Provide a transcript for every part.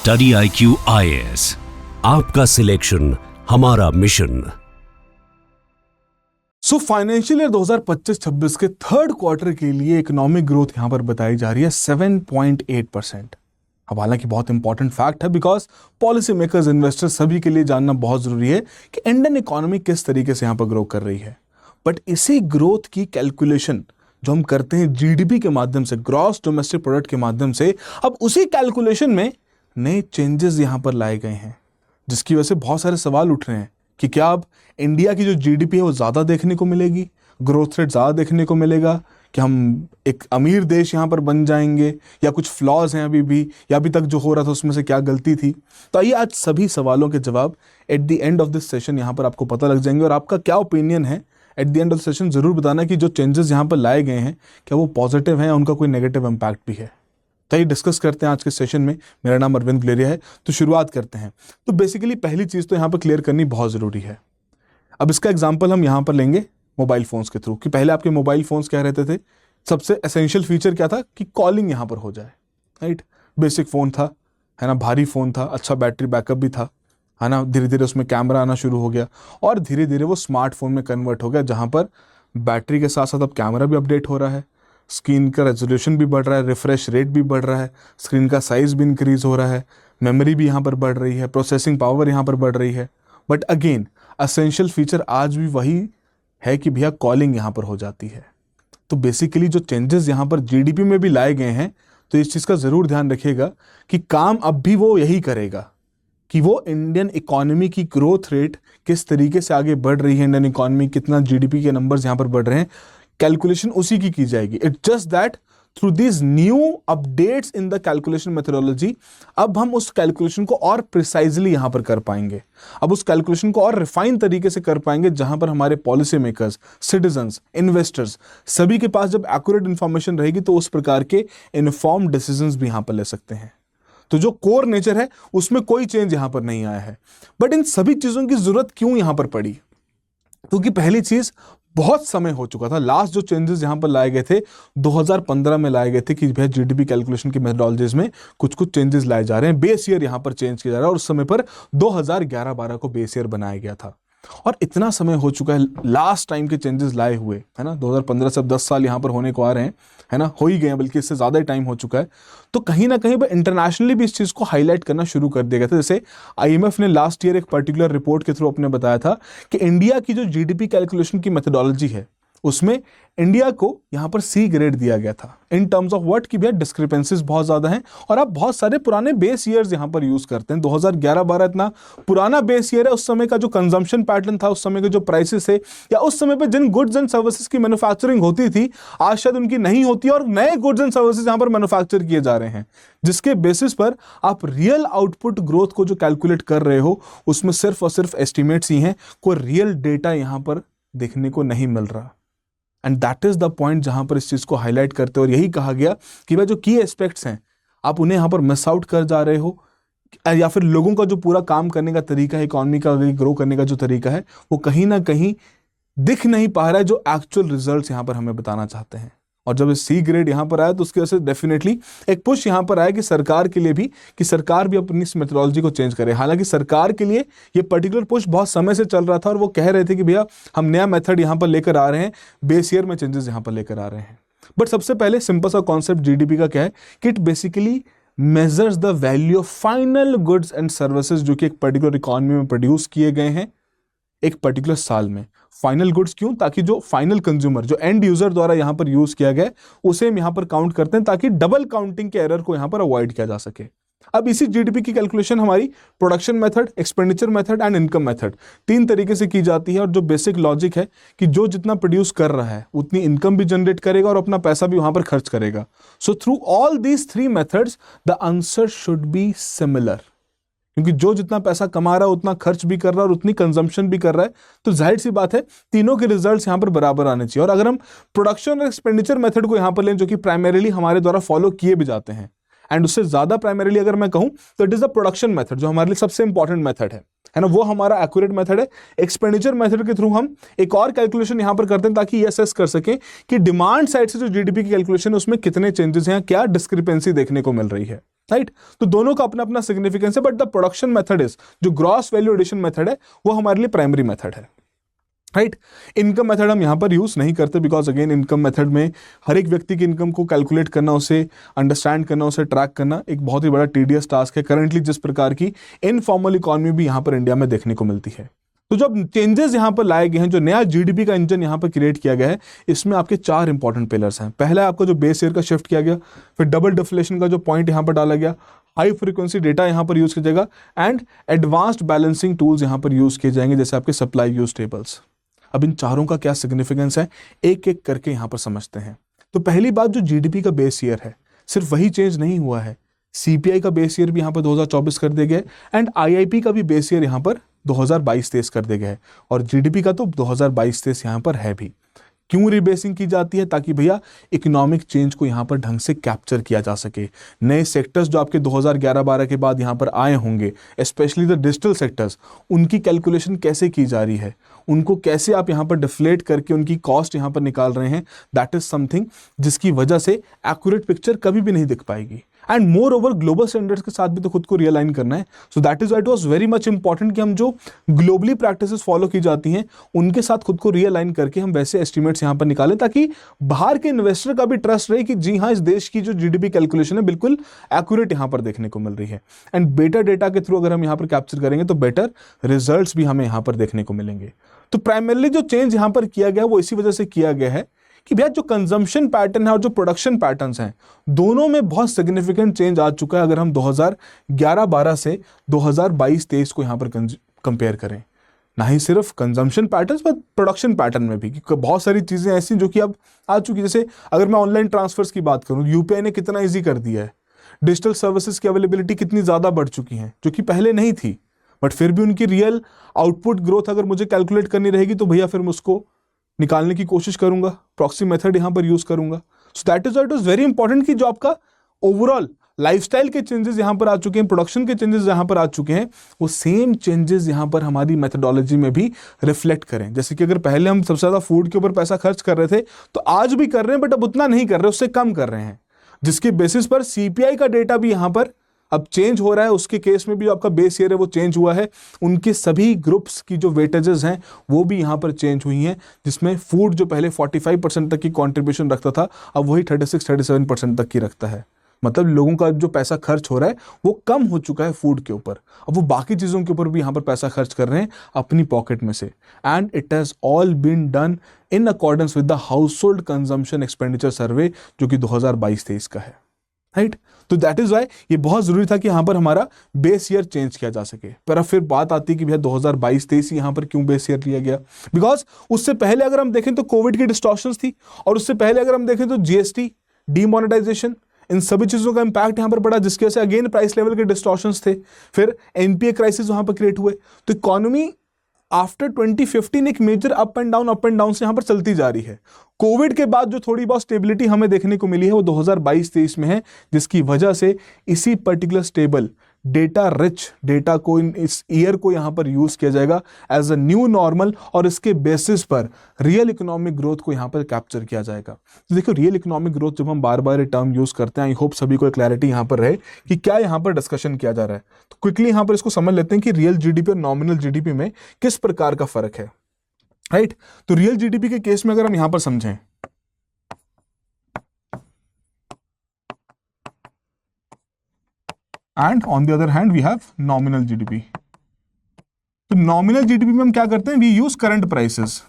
Study IQ IAS, आपका selection हमारा mission. Financial year 2025-26 के थर्ड क्वार्टर के लिए इकोनॉमिक ग्रोथ यहां पर बताई जा रही है 7.8%। अब हालांकि बहुत इंपॉर्टेंट फैक्ट है बिकॉज पॉलिसी मेकर्स, इन्वेस्टर्स सभी के लिए जानना बहुत जरूरी है कि इंडियन इकोनॉमी किस तरीके से यहां पर ग्रो कर रही है। बट इसी ग्रोथ की कैलकुलेशन जो हम करते हैं जीडीपी के माध्यम से, ग्रॉस डोमेस्टिक प्रोडक्ट के माध्यम से, अब उसी कैलकुलेशन में नए चेंजेस यहां पर लाए गए हैं, जिसकी वजह से बहुत सारे सवाल उठ रहे हैं कि क्या अब इंडिया की जो जीडीपी है वो ज़्यादा देखने को मिलेगी, ग्रोथ रेट ज़्यादा देखने को मिलेगा, कि हम एक अमीर देश यहाँ पर बन जाएंगे, या कुछ फ्लॉज हैं अभी भी, या अभी तक जो हो रहा था उसमें से क्या गलती थी। तो आइए आज सभी सवालों के जवाब at the end of this session यहाँ पर आपको पता लग जाएंगे, और आपका क्या ओपिनियन है at the end of the session ज़रूर बताना कि जो चेंजेस यहाँ पर लाए गए हैं क्या वो पॉजिटिव हैं या उनका कोई नेगेटिव इम्पैक्ट भी है। तो ये डिस्कस करते हैं आज के सेशन में। मेरा नाम अरविंद गुलेरिया है। तो शुरुआत करते हैं। तो बेसिकली पहली चीज़ तो यहाँ पर क्लियर करनी बहुत ज़रूरी है। अब इसका एग्जांपल हम यहाँ पर लेंगे मोबाइल फ़ोन्स के थ्रू, कि पहले आपके मोबाइल फ़ोन्स क्या रहते थे, सबसे एसेंशियल फीचर क्या था कि कॉलिंग यहाँ पर हो जाए, राइट। बेसिक फ़ोन था, है ना, भारी फ़ोन था, अच्छा बैटरी बैकअप भी था, है ना। धीरे धीरे उसमें कैमरा आना शुरू हो गया और धीरे धीरे वो स्मार्टफोन में कन्वर्ट हो गया, जहाँ पर बैटरी के साथ साथ अब कैमरा भी अपडेट हो रहा है, स्क्रीन का रेजोल्यूशन भी बढ़ रहा है, रिफ्रेश रेट भी बढ़ रहा है, स्क्रीन का साइज़ भी इंक्रीज़ हो रहा है, मेमोरी भी यहाँ पर बढ़ रही है, प्रोसेसिंग पावर यहाँ पर बढ़ रही है। बट अगेन एसेंशियल फीचर आज भी वही है कि भैया कॉलिंग यहाँ पर हो जाती है। तो बेसिकली जो चेंजेस यहाँ पर जीडीपी में भी लाए गए हैं, तो इस चीज़ का ज़रूर ध्यान रखिएगा कि काम अब भी वो यही करेगा कि वो इंडियन इकोनॉमी की ग्रोथ रेट किस तरीके से आगे बढ़ रही है, इंडियन इकोनॉमी कितना जीडीपी के नंबर्स यहाँ पर बढ़ रहे हैं, कैलकुलेशन उसी की जाएगी। It's just that through this new updates in the calculation methodology अब हम उस कैलकुलेशन को और प्रिसाइजली यहां पर कर पाएंगे, अब उस कैलकुलेशन को और रिफाइन तरीके से कर पाएंगे, जहां पर हमारे पॉलिसी मेकर्स, सिटीजन्स, इन्वेस्टर्स सभी के पास जब एक्यूरेट इंफॉर्मेशन रहेगी तो उस प्रकार के इन्फॉर्म डिसीजंस भी यहां पर ले सकते हैं। तो जो कोर नेचर है उसमें कोई चेंज यहां पर नहीं आया है। बट इन सभी चीजों की जरूरत क्यों यहां पर पड़ी? क्योंकि पहली चीज, बहुत समय हो चुका था, लास्ट जो चेंजेस यहां पर लाए गए थे 2015 में लाए गए थे कि भैया जीडीपी कैलकुलेशन की मेथोडोलॉजीज में कुछ कुछ चेंजेस लाए जा रहे हैं, बेस ईयर यहां पर चेंज किया जा रहा है, और उस समय पर 2011-12 को बेस ईयर बनाया गया था। और इतना समय हो चुका है लास्ट टाइम के चेंजेस लाए हुए, है ना, 2015 से अब 10 साल यहां पर होने को आ रहे हैं, है ना, हो ही गए हैं, बल्कि इससे ज़्यादा ही टाइम हो चुका है। तो कहीं ना कहीं इंटरनेशनली भी इस चीज़ को हाईलाइट करना शुरू कर दिया गया था। जैसे IMF ने लास्ट ईयर एक पर्टिकुलर रिपोर्ट के थ्रू अपने बताया था कि इंडिया की जो जीडीपी कैलकुलेशन की मेथोडोलॉजी है उसमें इंडिया को यहाँ पर C ग्रेड दिया गया था, इन टर्म्स ऑफ व्हाट, कि भैया डिस्क्रिपेंसीज बहुत ज़्यादा हैं और आप बहुत सारे पुराने बेस ईयर्स यहाँ पर यूज़ करते हैं। 2011-12 इतना पुराना बेस ईयर है, उस समय का जो कंजम्पशन पैटर्न था, उस समय के जो प्राइसेस है, या उस समय पर जिन गुड्स एंड सर्विसेज की मैन्युफैक्चरिंग होती थी आज शायद उनकी नहीं होती, और नए गुड्स एंड सर्विसेज यहाँ पर मैन्युफैक्चर किए जा रहे हैं, जिसके बेसिस पर आप रियल आउटपुट ग्रोथ को जो कैलकुलेट कर रहे हो उसमें सिर्फ और सिर्फ एस्टिमेट्स ही हैं, कोई रियल डेटा यहाँ पर देखने को नहीं मिल रहा। And that is the point जहां पर इस चीज को हाईलाइट करते हैं, और यही कहा गया कि भाई जो की एस्पेक्ट्स हैं आप उन्हें यहां पर मिस आउट कर जा रहे हो, या फिर लोगों का जो पूरा काम करने का तरीका है, इकोनॉमी का ग्रो करने का जो तरीका है, वो कहीं ना कहीं दिख नहीं पा रहा है जो एक्चुअल रिजल्ट्स यहां पर हमें बताना चाहते हैं। और जब C ग्रेड यहां पर आया तो उसकी वजह से डेफिनेटली एक पुश यहां पर आया कि सरकार के लिए भी, कि सरकार भी अपनी इस मेथोडोलॉजी को चेंज करे। हालांकि सरकार के लिए ये पर्टिकुलर पुश बहुत समय से चल रहा था, और वो कह रहे थे कि भैया हम नया मेथड यहां पर लेकर आ रहे हैं, बेस ईयर में चेंजेस यहां पर लेकर आ रहे हैं। बट सबसे पहले सिंपल सा कॉन्सेप्ट जीडीपी का क्या है कि it basically measures the value of final goods and services जो कि एक पर्टिकुलर इकोनॉमी में प्रोड्यूस किए गए हैं एक पर्टिकुलर साल में। फाइनल गुड्स क्यों? ताकि जो फाइनल कंज्यूमर, जो एंड यूजर द्वारा यहां पर यूज किया गया उसे हम यहां पर काउंट करते हैं, ताकि डबल काउंटिंग के एरर को यहां पर अवॉइड किया जा सके। अब इसी जीडीपी की कैलकुलेशन हमारी production method, expenditure method and income method, 3 तरीके से की जाती है। और जो बेसिक लॉजिक है कि जो जितना प्रोड्यूस कर रहा है उतनी इनकम भी जनरेट करेगा और अपना पैसा भी वहां पर खर्च करेगा। So through all these 3 methods the answer should be similar, क्योंकि जो जितना पैसा कमा रहा है उतना खर्च भी कर रहा है और उतनी कंजम्पशन भी कर रहा है, तो जाहिर सी बात है तीनों के रिजल्ट्स यहां पर बराबर आने चाहिए। और अगर हम प्रोडक्शन और एक्सपेंडिचर मेथड को यहां पर लें, जो कि प्राइमरीली हमारे द्वारा फॉलो किए भी जाते हैं, एंड उससे ज्यादा प्राइमरीली अगर मैं कहूं तो it is the production method, जो हमारे लिए सबसे इंपॉर्टेंट मेथड है ना, वो हमारा एक्यूरेट मेथड है। एक्सपेंडिचर मेथड के थ्रू हम एक और कैलकुलेशन यहां पर करते हैं ताकि ये असेस कर सकें कि डिमांड साइड से जो जीडीपी की कैलकुलेशन है उसमें कितने चेंजेस हैं, क्या डिस्क्रिपेंसी देखने को मिल रही है। राइट। तो दोनों का अपना अपना सिग्निफिकेंस है, but the production method is, जो ग्रॉस वैल्यू एडिशन मेथड है वो हमारे लिए प्राइमरी मेथड है, राइट। इनकम मेथड हम यहाँ पर यूज नहीं करते, बिकॉज अगेन इनकम मेथड में हर एक व्यक्ति की इनकम को कैलकुलेट करना, उसे अंडरस्टैंड करना, उसे ट्रैक करना एक बहुत ही बड़ा टीडियस टास्क है करंटली, जिस प्रकार की इनफॉर्मल इकोनॉमी भी यहाँ पर इंडिया में देखने को मिलती है। तो जब चेंजेस यहाँ पर लाए गए हैं, जो नया जीडीपी का इंजन यहाँ पर क्रिएट किया गया है, इसमें आपके 4 इंपॉर्टेंट पिलर्स हैं। पहला है आपका जो बेस ईयर का शिफ्ट किया गया, फिर डबल डिफ्लेशन का जो पॉइंट यहाँ पर डाला गया, हाई फ्रीक्वेंसी डेटा यहाँ पर यूज किया जाएगा, एंड एडवांस्ड बैलेंसिंग टूल्स यहाँ पर यूज किए जाएंगे, जैसे आपके सप्लाई यूज टेबल्स। अब इन चारों का क्या सिग्निफिकेंस है, एक एक करके यहाँ पर समझते हैं। तो पहली बात, जो जीडीपी का बेस ईयर है, सिर्फ वही चेंज नहीं हुआ है, सीपीआई का बेस ईयर भी यहाँ पर 2024 कर दिया गया, एंड आईआईपी का भी बेस ईयर यहाँ पर 2022-23 कर दिया गया है, और जीडीपी का तो 2022-23 यहाँ पर है भी। क्यों रिबेसिंग की जाती है? ताकि भैया इकोनॉमिक चेंज को यहाँ पर ढंग से कैप्चर किया जा सके। नए सेक्टर्स जो आपके 2011-12 के बाद यहाँ पर आए होंगे, स्पेशली द डिजिटल सेक्टर्स, उनकी कैलकुलेशन कैसे की जा रही है, उनको कैसे आप यहाँ पर डिफ्लेट करके उनकी कॉस्ट यहाँ पर निकाल रहे हैं, दैट इज समथिंग जिसकी वजह से एक्यूरेट पिक्चर कभी भी नहीं दिख पाएगी। And more over global standards के साथ भी तो खुद को रियलाइन करना है। सो that is why it was very much important कि हम जो ग्लोबली प्रैक्टिसेस फॉलो की जाती हैं उनके साथ खुद को रियलाइन करके हम वैसे एस्टिमेट्स यहाँ पर निकालें, ताकि बाहर के इन्वेस्टर का भी ट्रस्ट रहे कि जी हाँ, इस देश की जो जीडीपी कैलकुलेशन है बिल्कुल एक्यूरेट यहाँ पर देखने को मिल रही है। एंड बेटर डेटा के थ्रू अगर हम यहाँ पर कैप्चर करेंगे तो बेटर रिजल्ट्स भी हमें यहाँ पर देखने को मिलेंगे। तो प्राइमरली जो चेंज यहाँ पर किया गया वो इसी वजह से किया गया है कि भैया जो कंजम्पशन पैटर्न है और जो प्रोडक्शन पैटर्न्स हैं, दोनों में बहुत सिग्निफिकेंट चेंज आ चुका है। अगर हम 2011-12 से 2022-23 को यहाँ पर कंपेयर करें, ना ही सिर्फ consumption patterns but production pattern में भी, क्योंकि बहुत सारी चीजें ऐसी जो कि अब आ चुकी, जैसे अगर मैं ऑनलाइन ट्रांसफर्स की बात करूं, यूपीआई ने कितना ईजी कर दिया है, डिजिटल सर्विसेज की अवेलेबिलिटी कितनी ज्यादा बढ़ चुकी है, जो कि पहले नहीं थी, बट फिर भी उनकी रियल आउटपुट ग्रोथ अगर मुझे कैलकुलेट करनी रहेगी तो भैया फिर मैं उसको निकालने की कोशिश करूंगा, प्रॉक्सी मेथड यहां पर यूज करूंगा। सो that is it is very important कि जो आपका ओवरऑल लाइफस्टाइल के चेंजेस यहां पर आ चुके हैं, प्रोडक्शन के चेंजेस यहां पर आ चुके हैं, वो सेम चेंजेस यहां पर हमारी मेथडोलॉजी में भी रिफ्लेक्ट करें। जैसे कि अगर पहले हम सबसे ज्यादा फूड के ऊपर पैसा खर्च कर रहे थे, तो आज भी कर रहे हैं, बट अब उतना नहीं कर रहे, उससे कम कर रहे हैं, जिसके बेसिस पर सीपीआई का डेटा भी यहां पर अब चेंज हो रहा है। उसके केस में भी आपका बेस ईयर है वो चेंज हुआ है, उनके सभी ग्रुप्स की जो वेटेजेस हैं वो भी यहाँ पर चेंज हुई हैं, जिसमें फूड जो पहले 45% तक की कंट्रीब्यूशन रखता था, अब वही 36-37% तक की रखता है। मतलब लोगों का जो पैसा खर्च हो रहा है वो कम हो चुका है फूड के ऊपर, अब वो बाकी चीज़ों के ऊपर भी यहाँ पर पैसा खर्च कर रहे हैं अपनी पॉकेट में से। And it has all been done in accordance with the household consumption expenditure survey, जो कि 2022-23 का है, राइट। तो दैट इज वाई ये बहुत जरूरी था कि यहां पर हमारा बेस ईयर चेंज किया जा सके। पर अब फिर बात आती है कि भैया 2022-23 यहां पर क्यों बेस ईयर लिया गया? बिकॉज उससे पहले अगर हम देखें तो कोविड की डिस्टॉर्शंस थी, और उससे पहले अगर हम देखें तो जीएसटी, डीमोनेटाइजेशन, इन सभी चीजों का इंपैक्ट यहां पर पड़ा, जिसकी वजह से अगेन प्राइस लेवल के डिस्टॉर्शंस थे। फिर एनपीए क्राइसिस वहां पर क्रिएट हुए। तो इकोनॉमी आफ्टर 2015 एक मेजर अप एंड डाउन से यहां पर चलती जा रही है। कोविड के बाद जो थोड़ी बहुत स्टेबिलिटी हमें देखने को मिली है वो 2022-23 में है, जिसकी वजह से इसी particular stable data rich data को इस ईयर को यहां पर यूज किया जाएगा एज अ न्यू नॉर्मल, और इसके बेसिस पर रियल इकोनॉमिक ग्रोथ को यहां पर कैप्चर किया जाएगा। तो देखो, रियल इकोनॉमिक ग्रोथ जब हम बार बार ये टर्म यूज करते हैं, आई होप सभी को क्लैरिटी यहां पर रहे कि क्या यहां पर डिस्कशन किया जा रहा है। तो क्विकली यहां पर इसको समझ लेते हैं कि रियल जीडीपी और नॉमिनल जीडीपी में किस प्रकार का फर्क है, राइट। तो रियल जीडीपी के केस में अगर हम यहां पर समझें, and on the other hand we have nominal GDP. तो नॉमिनल जीडीपी में हम क्या करते हैं, वी यूज करंट प्राइसेस,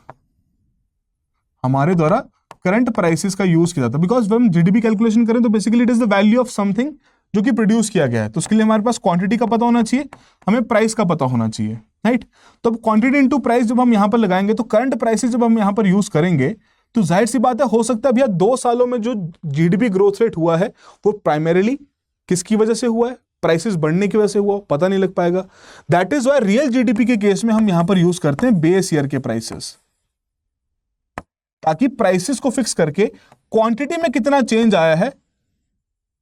हमारे द्वारा करंट प्राइसेस का यूज किया जाता है। बिकॉज जब हम जीडीपी कैलकुलेशन करें तो basically it is the value of something जो कि प्रोड्यूस किया गया है। तो उसके लिए हमारे पास क्वांटिटी का पता होना चाहिए, हमें प्राइस का पता होना चाहिए, राइट। तो अब क्वांटिटी इनटू प्राइस जब हम यहां पर लगाएंगे, तो करंट प्राइसेस जब हम यहां पर यूज करेंगे, तो जाहिर सी बात है, हो सकता है भैया 2 सालों में जो जीडीपी ग्रोथ रेट हुआ है वो प्राइमरीली किसकी वजह से हुआ है, प्राइसेस बढ़ने की वजह से हुआ, पता नहीं लग पाएगा। That is why real GDP के केस में हम यहां पर यूज करते हैं बेस ईयर के प्राइसेस, ताकि प्राइसेस को फिक्स करके क्वांटिटी में कितना चेंज आया है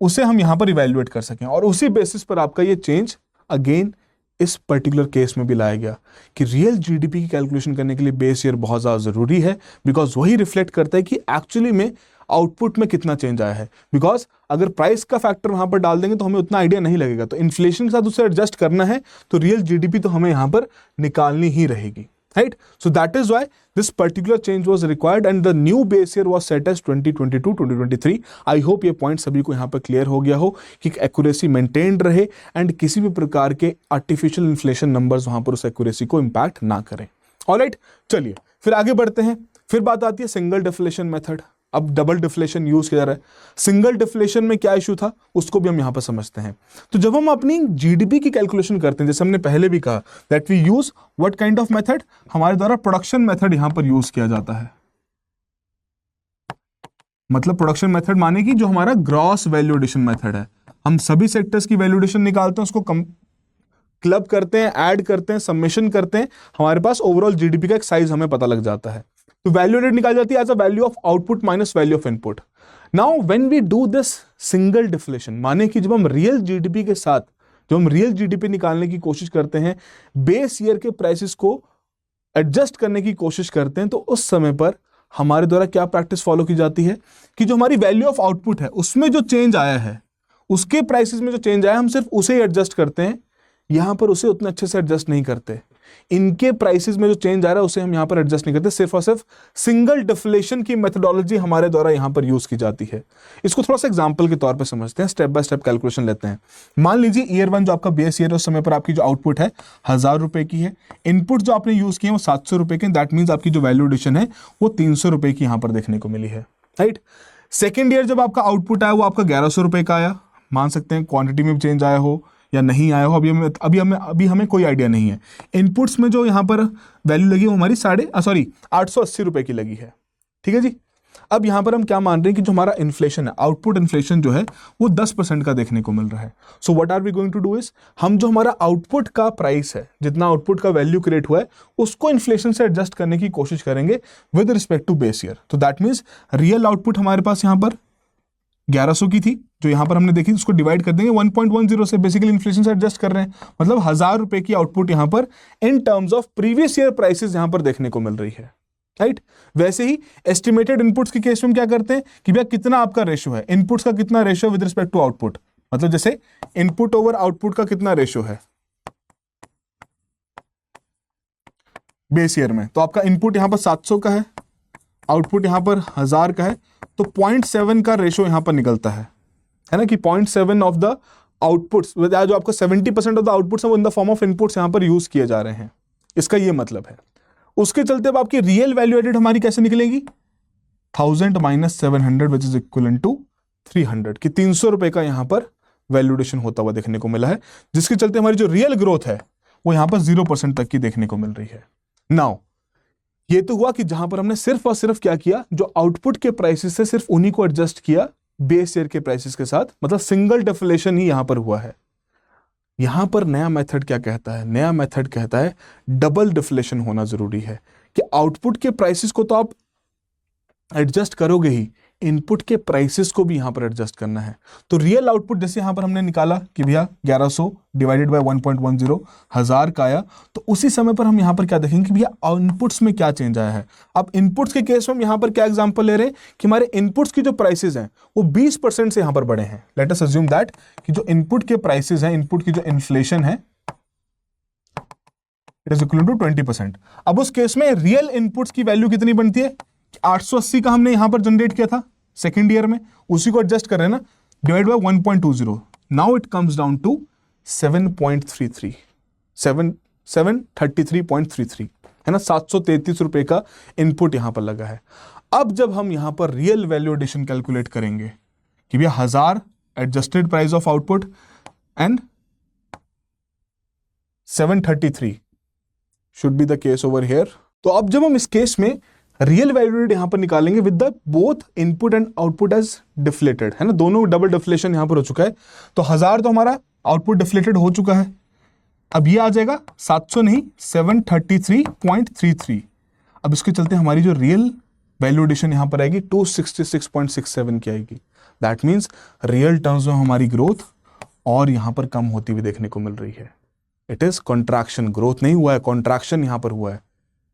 उसे हम यहां पर इवैल्यूएट कर सकें, और उसी बेसिस पर आपका ये चेंज अगेन इस पर्टिकुलर केस में भी लाया गया कि रियल जीडीपी की कैलकुलेशन करने के लिए बेस ईयर बहुत ज्यादा जरूरी है। बिकॉज वही रिफ्लेक्ट करता है कि एक्चुअली में आउटपुट में कितना चेंज आया है, बिकॉज अगर प्राइस का फैक्टर वहां पर डाल देंगे तो हमें उतना आइडिया नहीं लगेगा, तो इन्फ्लेशन के साथ उसे एडजस्ट करना है तो रियल जीडीपी तो हमें यहां पर निकालनी ही रहेगी, right? So that is why this particular change was required and the new base year was set as 2022-2023. I hope ये पॉइंट सभी को यहाँ पर क्लियर हो गया हो कि एक्यूरेसी मेंटेन्ड रहे एंड किसी भी प्रकार के आर्टिफिशियल इन्फ्लेशन नंबर्स वहां पर उस एक्यूरेसी को इंपैक्ट ना करें। ऑलराइट, चलिए फिर आगे बढ़ते हैं। फिर बात आती है सिंगल डिफ्लेशन मेथड। अब डबल डिफ्लेशन यूज किया जा रहा है। सिंगल डिफ्लेशन में क्या इशू था उसको भी हम यहां पर समझते हैं। तो जब हम अपनी जीडीपी की कैलकुलेशन करते हैं, जैसे हमने पहले भी कहा that we use what kind of method, हमारे द्वारा प्रोडक्शन मेथड यहां पर यूज किया जाता है। मतलब प्रोडक्शन मेथड माने कि जो हमारा ग्रॉस वैल्यू एडिशन मेथड है, हम सभी सेक्टर्स की वैल्यू एडिशन निकालते हैं, उसको क्लब करते हैं, ऐड करते हैं, समेशन करते हैं, हमारे पास ओवरऑल जीडीपी का एक साइज हमें पता लग जाता है। तो वैल्यू एडेड निकाल जाती है as a value of output minus value of input. Now when we do this single deflation, माने कि जब हम रियल जीडीपी के साथ, जब हम रियल जीडीपी निकालने की कोशिश करते हैं, बेस ईयर के प्राइसेस को एडजस्ट करने की कोशिश करते हैं, तो उस समय पर हमारे द्वारा क्या प्रैक्टिस फॉलो की जाती है कि जो हमारी वैल्यू ऑफ आउटपुट है उसमें जो चेंज आया है, उसके प्राइसेस में जो चेंज आया है, हम सिर्फ उसे ही एडजस्ट करते हैं, यहां पर उसे उतने अच्छे से एडजस्ट नहीं करते। इनके प्राइसेस में जो चेंज आ रहा है उसे हम यहां पर एडजस्ट नहीं करते, सिर्फ और सिर्फ सिंगल डिफ्लेशन की मेथोडोलॉजी हमारे द्वारा यहां पर यूज की जाती है। इसको थोड़ा सा एग्जांपल के तौर पे समझते हैं, स्टेप बाय स्टेप कैलकुलेशन लेते हैं। मान लीजिए ईयर 1 जो आपका बेस ईयर है, उस समय पर आपकी जो आउटपुट है 1000 रुपए की है, इनपुट जो आपने यूज किए वो 700 रुपए के, दैट मीन्स आपकी जो वैल्यू एडिशन है वो 300 रुपए की यहां पर देखने को मिली है, राइट। सेकेंड ईयर जब आपका आउटपुट आया वो आपका 1100 रुपए का आया, मान सकते हैं क्वांटिटी में चेंज आया हो या नहीं आया हो, अभी हमें कोई आइडिया नहीं है। इनपुट्स में जो यहाँ पर वैल्यू लगी वो हमारी 880 रुपए की लगी है, ठीक है जी। अब यहाँ पर हम क्या मान रहे हैं कि जो हमारा इन्फ्लेशन है, आउटपुट इन्फ्लेशन जो है वो 10% का देखने को मिल रहा है। So what are we going to do is, हम जो हमारा आउटपुट का प्राइस है, जितना आउटपुट का वैल्यू क्रिएट हुआ है, उसको इन्फ्लेशन से एडजस्ट करने की कोशिश करेंगे with respect to base year. तो दैट मीन्स रियल आउटपुट हमारे पास यहाँ पर 1100 की थी, जो यहां पर हमने देखी, उसको डिवाइड कर देंगे 1.10 से, बेसिकली इन्फ्लेशन से एडजस्ट कर रहे हैं, मतलब 1000 रुपए की आउटपुट यहां पर इन terms of previous year prices यहां पर देखने को मिल रही है, राइट। वैसे ही एस्टिमेटेड इनपुट्स के केस में क्या करते हैं कि भैया कितना आपका रेशियो है, इनपुट्स का कितना ratio with respect to output, मतलब जैसे इनपुट ओवर आउटपुट का कितना रेशियो है बेस ईयर में, तो आपका इनपुट यहां पर 700 का है, आउटपुट यहां पर 1000 का है, तो 0.7 का रेशियो यहां पर निकलता है ना, कि 0.7 ऑफ द आउटपुट्स, जो आपका 70% ऑफ द आउटपुट्स है वो in the form of inputs यहां पर यूज किए जा रहे हैं, इसका ये मतलब है। उसके चलते अब आपकी रियल वैल्यू एडेड हमारी कैसे निकलेगी, 1000 minus 700 which is equal to 300, कि 300 रुपए का यहां पर वैल्यूडेशन होता हुआ देखने को मिला है, जिसके चलते हमारी जो रियल ग्रोथ है वो यहां पर 0% तक की देखने को मिल रही है। नाउ ये तो हुआ कि जहां पर हमने सिर्फ और सिर्फ क्या किया, जो आउटपुट के प्राइसेस से सिर्फ उन्हीं को एडजस्ट किया बेस ईयर के प्राइसेस के साथ, मतलब सिंगल डिफ्लेशन ही यहां पर हुआ है। यहां पर नया मेथड क्या कहता है, नया मेथड कहता है डबल डिफ्लेशन होना जरूरी है, कि आउटपुट के प्राइसेस को तो आप एडजस्ट करोगे ही, इनपुट के प्राइसेस को भी यहां पर एडजस्ट करना है। तो रियल आउटपुट जैसे यहां पर हमने निकाला कि भैया 1100 डिवाइडेड बाय 1.10 1000 का आया, तो उसी समय पर हम यहां पर क्या देखेंगे कि भैया इनपुट्स में क्या चेंज आया है। अब इनपुट्स के केस में हम यहां पर क्या एग्जांपल ले रहे हैं कि हमारे इनपुट्स की जो प्राइसेस हैं वो 20% से यहां पर बढ़े हैं। लेट अस अज्यूम दैट कि जो इनपुट के प्राइसेस हैं, इनपुट की जो इन्फ्लेशन है इट इज इक्वल टू 20%। अब उस केस में रियल इनपुट्स की वैल्यू कितनी बनती है, 880 का हमने यहां पर जनरेट किया था सेकेंड ईयर में, उसी को एडजस्ट कर रहे हैं ना, divide by 1.20, now it comes down to 733.33 है ना, 733 रुपए का इनपुट यहां पर लगा है। अब जब हम यहां पर रियल वैल्यू एडिशन कैलकुलेट करेंगे कि भैया 1000 adjusted price of output and 733 should be the case over here. तो अब जब हम इस केस में रियल वैल्यू यहां पर निकालेंगे with the both input and output as deflated, है ना, दोनों डबल डिफ्लेशन यहां पर हो चुका है, तो 1000 तो हमारा आउटपुट डिफ्लेटेड हो चुका है। अब ये आ जाएगा 700 नहीं 733.33। अब इसके चलते हमारी जो रियल वैल्यू एडिशन यहां पर आएगी 266.67 की आएगी। दैट मीन्स रियल टर्म्स में हमारी ग्रोथ और यहां पर कम होती हुई देखने को मिल रही है। इट इज कॉन्ट्रैक्शन, ग्रोथ नहीं हुआ है, कॉन्ट्रैक्शन यहां पर हुआ है,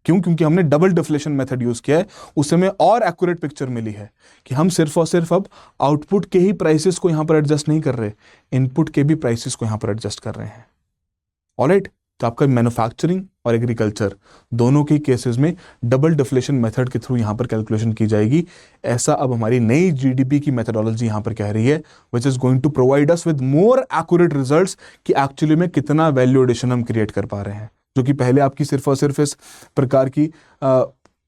क्यों? क्योंकि हमने डबल डिफ्लेशन मेथड यूज किया है, उससे हमें और एक्यूरेट पिक्चर मिली है कि हम सिर्फ और सिर्फ अब आउटपुट के ही प्राइसेस को यहां पर एडजस्ट नहीं कर रहे, इनपुट के भी प्राइसेस को यहां पर एडजस्ट कर रहे हैं। ऑलराइट, तो आपका मैन्युफैक्चरिंग और एग्रीकल्चर दोनों के केसेस में डबल डिफ्लेशन मेथड के थ्रू यहां पर कैलकुलेशन की जाएगी। ऐसा अब हमारी नई जीडीपी की मेथडोलॉजी यहां पर कह रही है, which is going to provide us with more accurate results कि एक्चुअली में कितना वैल्यू एडिशन हम क्रिएट कर पा रहे हैं, जो कि पहले आपकी सिर्फ और सिर्फ इस प्रकार की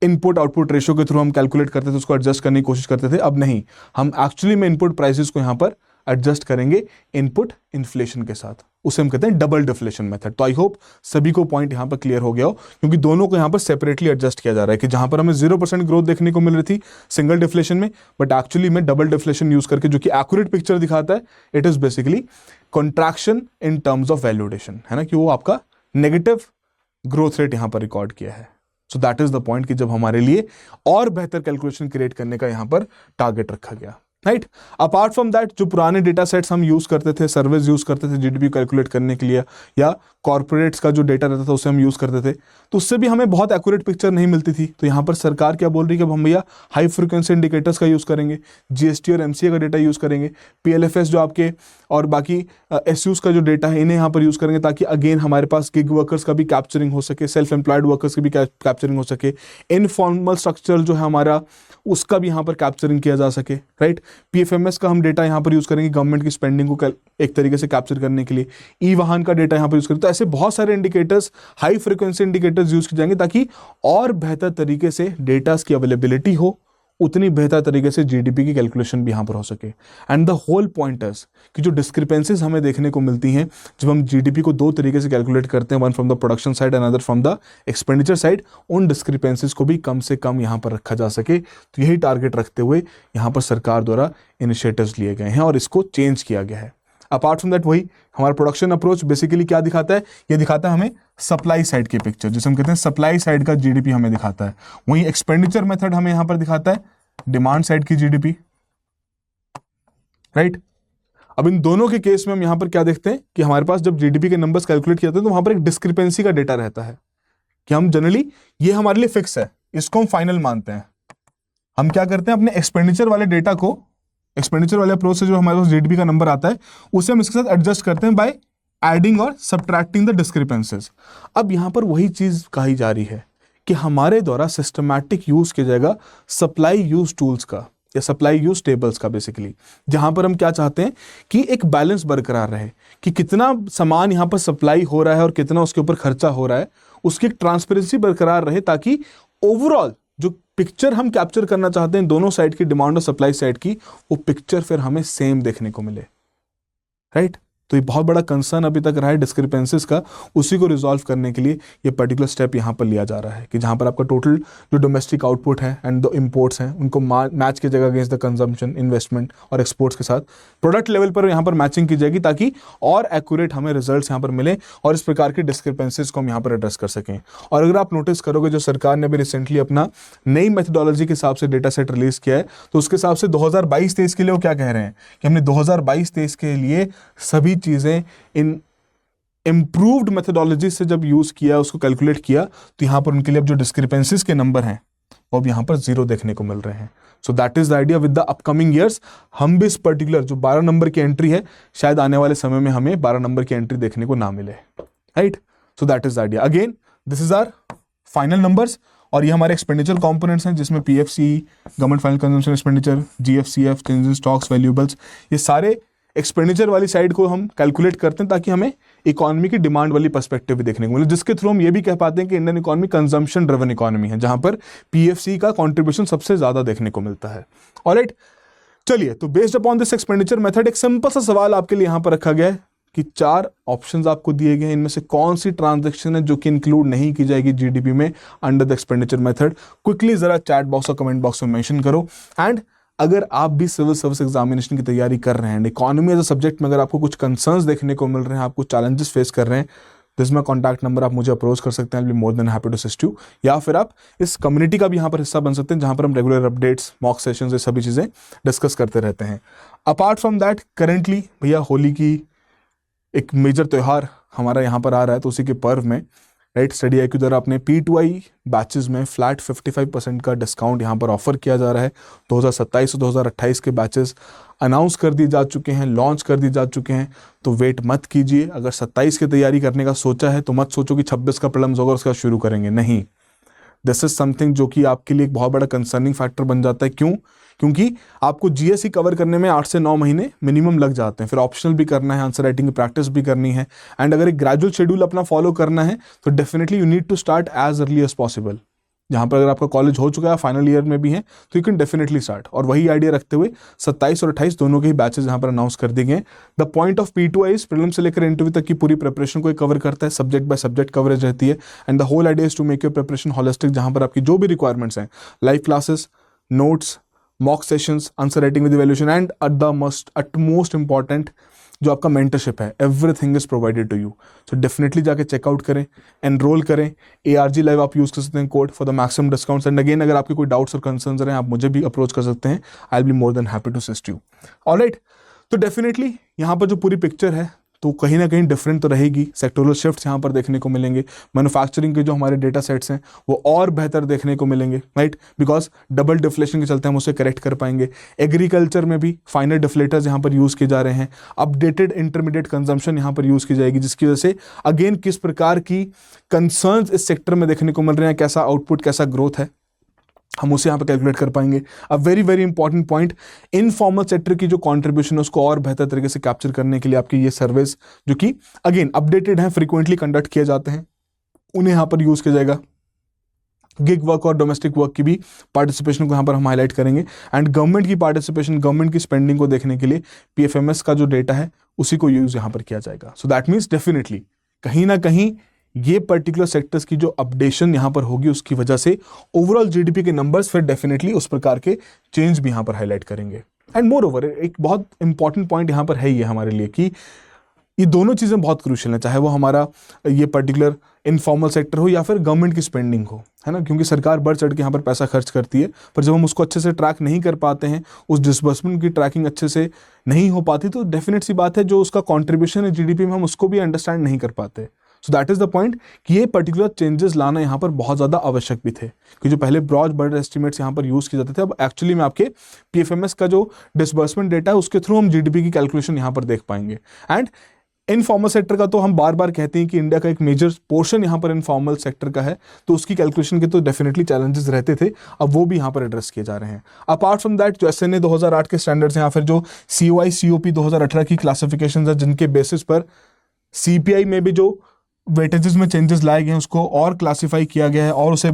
इनपुट आउटपुट रेशियो के थ्रू हम कैलकुलेट करते थे, उसको एडजस्ट करने की कोशिश करते थे। अब नहीं, हम एक्चुअली में इनपुट प्राइसेस को यहां पर एडजस्ट करेंगे इनपुट इन्फ्लेशन के साथ, उसे हम कहते हैं डबल डिफ्लेशन मेथड। तो आई होप सभी को पॉइंट यहां पर क्लियर हो गया हो, क्योंकि दोनों को यहां पर सेपरेटली एडजस्ट किया जा रहा है कि जहां पर हमें 0% ग्रोथ देखने को मिल रही थी सिंगल डिफ्लेशन में, बट एक्चुअली में डबल डिफ्लेशन यूज करके जो कि एक्यूरेट पिक्चर दिखाता है, it is basically contraction in terms of value addition, है ना, कि वो आपका नेगेटिव ग्रोथ रेट यहां पर रिकॉर्ड किया है। सो दैट इज द पॉइंट कि जब हमारे लिए और बेहतर कैलकुलेशन क्रिएट करने का यहां पर टारगेट रखा गया, राइट। अपार्ट फ्रॉम दैट, जो पुराने डेटा सेट्स हम यूज करते थे, सर्विस यूज करते थे जीडीपी कैलकुलेट करने के लिए, या कॉर्पोरेट्स का जो डेटा रहता था उसे हम यूज करते थे, तो उससे भी हमें बहुत एक्यूरेट पिक्चर नहीं मिलती थी। तो यहाँ पर सरकार क्या बोल रही है कि अब हम भैया हाई फ्रिक्वेंसी इंडिकेटर्स का यूज करेंगे, जीएसटी और एमसीए का डेटा यूज करेंगे, पीएलएफएस जो आपके और बाकी एसयूज का जो डेटा है इन्हें यहाँ पर यूज करेंगे, ताकि अगेन हमारे पास गिग वर्कर्स का भी कैप्चरिंग हो सके, सेल्फ एम्प्लॉयड वर्कर्स की भी कैप्चरिंग हो सके, इनफॉर्मल स्ट्रक्चर जो है हमारा उसका भी यहाँ पर कैप्चरिंग किया जा सके, राइट। पीएफएमएस का हम डेटा यहाँ पर यूज करेंगे गवर्नमेंट की स्पेंडिंग को एक तरीके से कैप्चर करने के लिए, ई वाहन का डेटा यहाँ पर यूज करेंगे। तो ऐसे बहुत सारे indicators, high frequency indicators use किए जाएंगे ताकि और बेहतर तरीके से डेटास की अवेलेबिलिटी हो, उतनी बेहतर तरीके से जीडीपी की कैलकुलेशन भी यहां पर हो सके। And the whole point is कि जो डिस्क्रिपेंसीज हमें देखने को मिलती हैं जब हम जीडीपी को दो तरीके से कैलकुलेट करते हैं, one from the production side and other from the expenditure side, उन डिस्क्रिपेंसीज को भी कम से कम यहां पर रखा जा सके। तो यही टारगेट रखते हुए यहां पर सरकार द्वारा इनिशिएटिव्स लिए गए हैं और इसको चेंज किया गया है। अपार्ट फ्रॉम दैट, वही हमारा प्रोडक्शन अप्रोच बेसिकली क्या दिखाता है, ये दिखाता है हमें सप्लाई साइड की पिक्चर, जिसे हम कहते हैं सप्लाई साइड का जीडीपी हमें दिखाता है। वहीं एक्सपेंडिचर मेथड हमें यहां पर दिखाता है डिमांड साइड की जीडीपी, राइट। अब इन दोनों के केस में हम यहां पर क्या देखते हैं कि हमारे पास जब जीडीपी के नंबर्स कैलकुलेट किए जाते हैं तो वहां पर एक डिस्क्रिपेंसी का डेटा रहता है कि हम जनरली, ये हमारे लिए फिक्स है, इसको हम फाइनल मानते हैं। हम क्या करते हैं, अपने एक्सपेंडिचर वाले डेटा को, एक्सपेंडिचर वाले अप्रोच से जो हमारे पास जीडीपी का नंबर आता है उसे हम इसके साथ एडजस्ट करते हैं बाय एडिंग और सबट्रैक्टिंग द डिस्क्रिपेंसीज। अब यहां पर वही चीज कही जा रही है कि हमारे द्वारा सिस्टमैटिक यूज किया जाएगा सप्लाई यूज टूल्स का या सप्लाई यूज टेबल्स का, बेसिकली जहां पर हम क्या चाहते हैं कि एक बैलेंस बरकरार रहे कि कितना सामान यहां पर सप्लाई हो रहा है और कितना उसके ऊपर खर्चा हो रहा है, उसकी एक ट्रांसपेरेंसी बरकरार रहे, ताकि ओवरऑल जो पिक्चर हम कैप्चर करना चाहते हैं दोनों साइड की, डिमांड और सप्लाई साइड की, वो पिक्चर फिर हमें सेम देखने को मिले, राइट। तो ये बहुत बड़ा कंसर्न अभी तक रहा है डिस्क्रिपेंसीज का, उसी को रिजॉल्व करने के लिए ये पर्टिकुलर स्टेप यहाँ पर लिया जा रहा है कि जहाँ पर आपका टोटल जो डोमेस्टिक आउटपुट है एंड द इंपोर्ट्स हैं उनको मैच की जगह अगेंस्ट द कंजम्पशन, इन्वेस्टमेंट और एक्सपोर्ट्स के साथ प्रोडक्ट लेवल पर यहाँ पर मैचिंग की जाएगी, ताकि और एक्यूरेट हमें रिजल्ट्स यहाँ पर मिले और इस प्रकार की डिस्क्रिपेंसीज को हम यहाँ पर एड्रेस कर सकें। और अगर आप नोटिस करोगे, जो सरकार ने अभी रिसेंटली अपना नई मेथडोलॉजी के हिसाब से डेटा सेट रिलीज किया है, तो उसके हिसाब से 2022-23 के लिए वो क्या कह रहे हैं कि हमने 2022-23 के लिए सभी चीजें इन इंप्रूव्ड मेथडोलॉजी से जब यूज किया, उसको कैलकुलेट किया, तो यहां पर उनके लिए अब जो डिस्क्रिपेंसीज के नंबर हैं वो अब यहां पर 0 देखने को मिल रहे हैं। सो that is the idea with the upcoming years. हम भी इस पर्टिकुलर जो 12 नंबर की एंट्री है, शायद आने वाले समय में हमें 12 नंबर की एंट्री देखने को ना मिले, right. So that is the idea. Again this is our final numbers और ये हमारे एक्सपेंडिचर कंपोनेंट्स हैं, जिसमें PFC, government final consumption expenditure, GFCF, change in stocks, valuables, ये सारे एक्सपेंडिचर वाली साइड को हम कैलकुलेट करते हैं ताकि हमें इकोनॉमी की डिमांड वाली पर्सपेक्टिव भी देखने को मिले, जिसके थ्रू हम ये भी कह पाते हैं कि Indian economy consumption driven economy है, जहां पर पीएफसी का कंट्रीब्यूशन सबसे ज्यादा देखने को मिलता है। ऑलराइट, चलिए, तो based upon this expenditure method एक सिंपल सा सवाल आपके लिए यहां पर रखा गया है कि 4 ऑप्शंस आपको दिए गए हैं, इनमें से कौन सी ट्रांजैक्शन है जो कि इंक्लूड नहीं की जाएगी जीडीपी में under the expenditure method. Quickly जरा चैट बॉक्स और कमेंट बॉक्स में मेंशन करो। एंड अगर आप भी सिविल सर्विस एग्जामिनेशन की तैयारी कर रहे हैं, इकोनॉमी एज अ सब्जेक्ट में अगर आपको कुछ कंसर्न्स देखने को मिल रहे हैं, आप कुछ चैलेंजेस फेस कर रहे हैं, दिस माई कॉन्टैक्ट नंबर, आप मुझे अप्रोच कर सकते हैं, I will be more than happy to assist you. या फिर आप इस कम्युनिटी का भी यहाँ पर हिस्सा बन सकते हैं, जहाँ पर हम रेगुलर अपडेट्स, मॉक सेशंस, ये सभी चीज़ें डिस्कस करते रहते हैं। अपार्ट फ्रॉम दैट, करेंटली भैया होली की एक मेजर त्यौहार हमारा यहाँ पर आ रहा है, तो उसी के पर्व में राइट। स्टडी IQ द्वारा अपने P2I बैचेस में फ्लैट 55% का डिस्काउंट यहाँ पर ऑफर किया जा रहा है। 2027 और 2028 के बैचेस अनाउंस कर दिए जा चुके हैं, लॉन्च कर दिए जा चुके हैं। तो वेट मत कीजिए। अगर 27 की तैयारी करने का सोचा है तो मत सोचो कि 26 का प्रीलिम्स होगा उसका शुरू करेंगे, नहीं। दिस इज समथिंग जो कि आपके लिए एक बहुत बड़ा कंसर्निंग फैक्टर बन जाता है। क्यों? क्योंकि आपको GSE कवर करने में 8 से 9 महीने मिनिमम लग जाते हैं। फिर ऑप्शनल भी करना है, आंसर राइटिंग की प्रैक्टिस भी करनी है, एंड अगर एक ग्रेजुअल शेड्यूल अपना फॉलो करना है तो definitely you need to start as early as possible. जहाँ पर अगर आपका कॉलेज हो चुका है, फाइनल ईयर में भी है, तो यू कैन डेफिनेटली स्टार्ट। और वही आइडिया रखते हुए 27 और 28 दोनों के ही बैचेस यहाँ पर अनाउंस कर दिए गए। The point of P2I is prelims से लेकर इंटरव्यू तक की पूरी प्रिपरेशन को कवर करता है, सब्जेक्ट बाय सब्जेक्ट कवरेज रहती है, and the whole idea is to make your preparation holistic, जहाँ पर आपकी जो भी रिक्वायरमेंट्स हैं, live classes, notes, mock sessions, answer writing with evaluation, and utmost important जो आपका मेंटरशिप है, everything is provided to you. So definitely जाके चेकआउट करें, एनरोल करें। ARG लाइव आप यूज कर सकते हैं code for the maximum discounts. And again अगर आपके कोई डाउट्स और कंसर्न्स रहे, आप मुझे भी अप्रोच कर सकते हैं। I will be more than happy to assist you. Alright, तो डेफिनेटली यहाँ पर जो पूरी पिक्चर है तो कहीं ना कहीं डिफरेंट तो रहेगी। सेक्टोरल शिफ्ट्स यहाँ पर देखने को मिलेंगे। मैन्युफैक्चरिंग के जो हमारे डेटा सेट्स हैं वो और बेहतर देखने को मिलेंगे, राइट, बिकॉज डबल डिफ्लेशन के चलते हम उसे करेक्ट कर पाएंगे। एग्रीकल्चर में भी फाइनल डिफ्लेटर्स यहाँ पर यूज़ किए जा रहे हैं। अपडेटेड इंटरमीडिएट कंजम्पशन यहाँ पर यूज़ की जाएगी, जिसकी वजह से अगेन किस प्रकार की कंसर्न्स इस सेक्टर में देखने को मिल रहे हैं, कैसा आउटपुट, कैसा ग्रोथ है, हम उसे यहाँ पे कैलकुलेट कर पाएंगे। A very very important point, informal sector की जो कंट्रीब्यूशन है उसको और बेहतर तरीके से कैप्चर करने के लिए आपकी ये सर्वेस जो कि अगेन अपडेटेड हैं, फ्रीक्वेंटली कंडक्ट किए जाते हैं, उन्हें यहाँ पर यूज किया जाएगा। गिग वर्क और डोमेस्टिक वर्क की भी पार्टिसिपेशन को यहाँ पर हम हाईलाइट करेंगे। एंड गवर्नमेंट की पार्टिसिपेशन, गवर्नमेंट की स्पेंडिंग को देखने के लिए PFMS का जो डेटा है उसी को यूज यहाँ पर किया जाएगा। सो दैट मीन्स डेफिनेटली कहीं ना कहीं ये पर्टिकुलर सेक्टर्स की जो अपडेशन यहाँ पर होगी उसकी वजह से ओवरऑल GDP के नंबर्स फिर डेफिनेटली उस प्रकार के चेंज भी यहाँ पर हाईलाइट करेंगे। एंड मोर ओवर एक बहुत इंपॉर्टेंट पॉइंट यहाँ पर है ये हमारे लिए कि ये दोनों चीज़ें बहुत क्रूशियल हैं, चाहे वो हमारा ये पर्टिकुलर इनफॉर्मल सेक्टर हो या फिर गवर्नमेंट की स्पेंडिंग हो, है ना। क्योंकि सरकार बढ़ चढ़ के यहाँ पर पैसा खर्च करती है, पर जब हम उसको अच्छे से ट्रैक नहीं कर पाते हैं, उस डिसबर्समेंट की ट्रैकिंग अच्छे से नहीं हो पाती, तो डेफिनेट सी बात है जो उसका कॉन्ट्रीब्यूशन है GDP में हम उसको भी अंडरस्टैंड नहीं कर पाते। सो दैट इज द पॉइंट कि ये पर्टिकुलर चेंजेस लाना यहाँ पर बहुत ज़्यादा आवश्यक भी थे, कि जो पहले ब्रॉड बर्ड एस्टिमेट्स यहाँ पर यूज़ किए जाते थे, अब एक्चुअली में आपके PFMS का जो डिसबर्समेंट डेटा है उसके थ्रू हम GDP की कैलकुलेशन यहाँ पर देख पाएंगे। एंड इनफॉर्मल सेक्टर का तो हम बार बार कहते हैं कि इंडिया का एक मेजर पोर्शन यहाँ पर इनफॉर्मल सेक्टर का है, तो उसकी कैलकुलेशन के तो डेफिनेटली चैलेंजेस रहते थे, अब वो भी यहाँ पर एड्रेस किए जा रहे हैं। अपार्ट फ्रॉम दैट जो SNA 2008 के स्टैंडर्ड्स हैं या फिर जो COI COP 2018 की क्लासिफिकेशन है, जिनके बेसिस पर CPI में भी जो वेटेजेस में चेंजेस लाए गए हैं उसको और क्लासीफाई किया गया है और उसे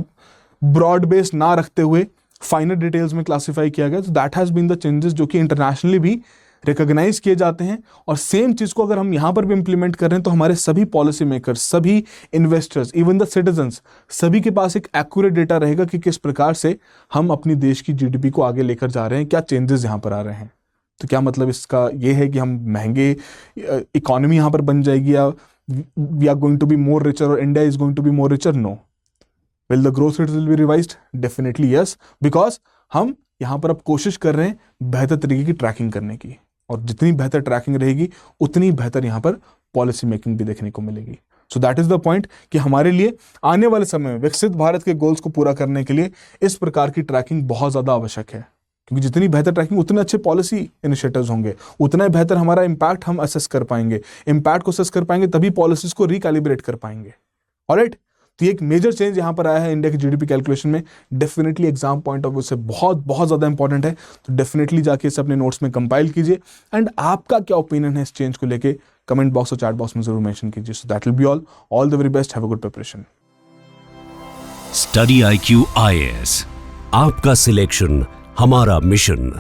ब्रॉड बेस ना रखते हुए फाइनल डिटेल्स में क्लासीफाई किया गया। तो that has been the changes जो कि इंटरनेशनली भी रिकॉग्नाइज किए जाते हैं। और सेम चीज़ को अगर हम यहाँ पर भी इंप्लीमेंट कर रहे हैं तो हमारे सभी पॉलिसी मेकर्स, सभी इन्वेस्टर्स, इवन द सिटीजन्स, सभी के पास एक एक्यूरेट डेटा रहेगा कि किस प्रकार से हम अपनी देश की GDP को आगे लेकर जा रहे हैं, क्या चेंजेस यहाँ पर आ रहे हैं। तो क्या मतलब इसका ये है कि हम महंगे इकोनॉमी यहाँ पर बन जाएगी या we are going to be more richer or India is going to be more richer? No. Will the growth rates will be revised? Definitely yes, because हम यहाँ पर अब कोशिश कर रहे हैं बेहतर तरीके की ट्रैकिंग करने की, और जितनी बेहतर ट्रैकिंग रहेगी उतनी बेहतर यहाँ पर पॉलिसी मेकिंग भी देखने को मिलेगी। सो दैट इज द पॉइंट कि हमारे लिए आने वाले समय में विकसित भारत के गोल्स को पूरा करने के लिए इस प्रकार की ट्रैकिंग बहुत ज़्यादा आवश्यक है, क्योंकि जितनी बेहतर ट्रैकिंग उतने अच्छे पॉलिसी इनिशिएटिव्स होंगे, उतना बेहतर हमारा इम्पैक्ट हम असेस कर पाएंगे। इम्पैक्ट को असेस कर पाएंगे तभी पॉलिसीज को रिकैलिब्रेट कर पाएंगे। ऑलराइट, तो ये एक मेजर चेंज यहाँ पर आया है इंडिया की GDP कैलकुलेशन में। Definitely exam point of view से बहुत बहुत ज़्यादा इंपॉर्टेंट है, तो डेफिनेटली जाके इसे अपने नोट्स में कंपाइल कीजिए। एंड आपका क्या ओपिनियन है इस चेंज को लेके कमेंट बॉक्स और चैट बॉक्स में जरूर मेंशन कीजिए। So that will be all the very best, have a good preparation. Study IQ IAS, आपका सिलेक्शन हमारा मिशन।